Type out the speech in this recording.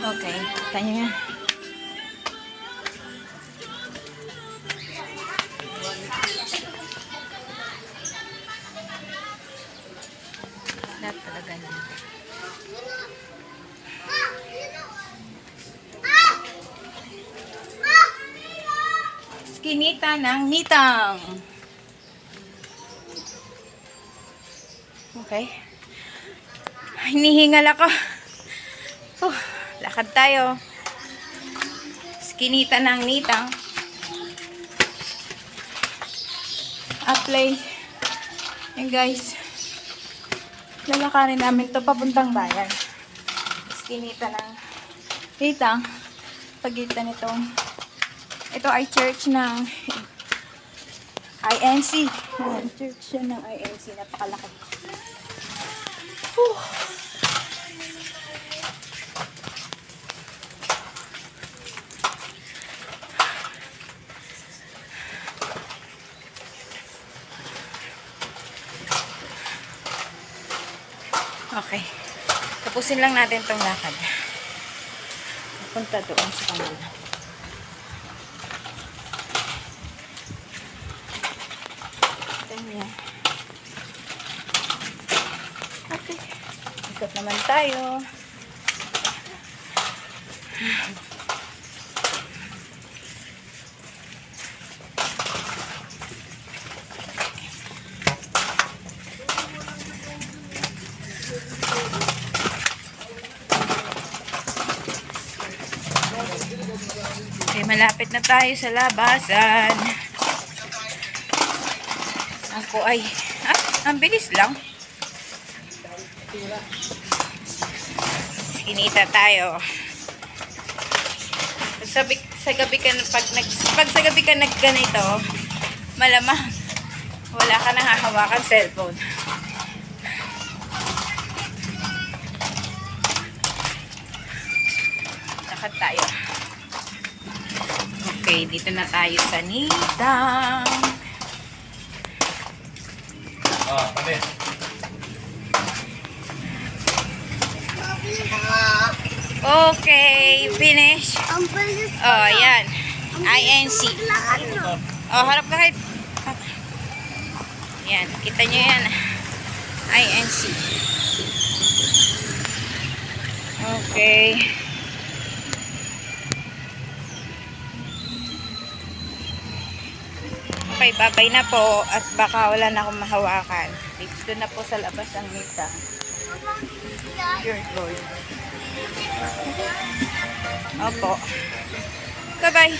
Okay, tanya nga. Lahat talaga niya. Skinita ng nitang. Okay. Hinihingal ako. Lakad tayo. Skinita ng nitang. Apply. Yan guys. Lalakarin namin to papuntang bayan. Skinita ng nitang. Pagitan itong. Ito ay church ng INC. Ayan, church yan ng INC. Napakalaki. Whew. Okay. Tapusin lang natin tong lakad. Punta doon sa kanila. Ganyan. Okay. Ikot naman tayo. Okay, malapit na tayo sa labasan. Ako ay, ang bilis lang. Skinita tayo. Sa gabi ka, pag sa gabi ka nagganito, malamang wala ka nang hahawakan cellphone. Lakad tayo. Okay, dito na tayo sa nitang. Palit. Okay, finish. Oh, yan. INC. Oh, harap ka kahit. Yan, kita nyo yan. INC. Okay. Okay, babay na po at baka wala na akong mahawakan. Dito na po sa labas ang nita. Your Lord. Opo. Bye-bye.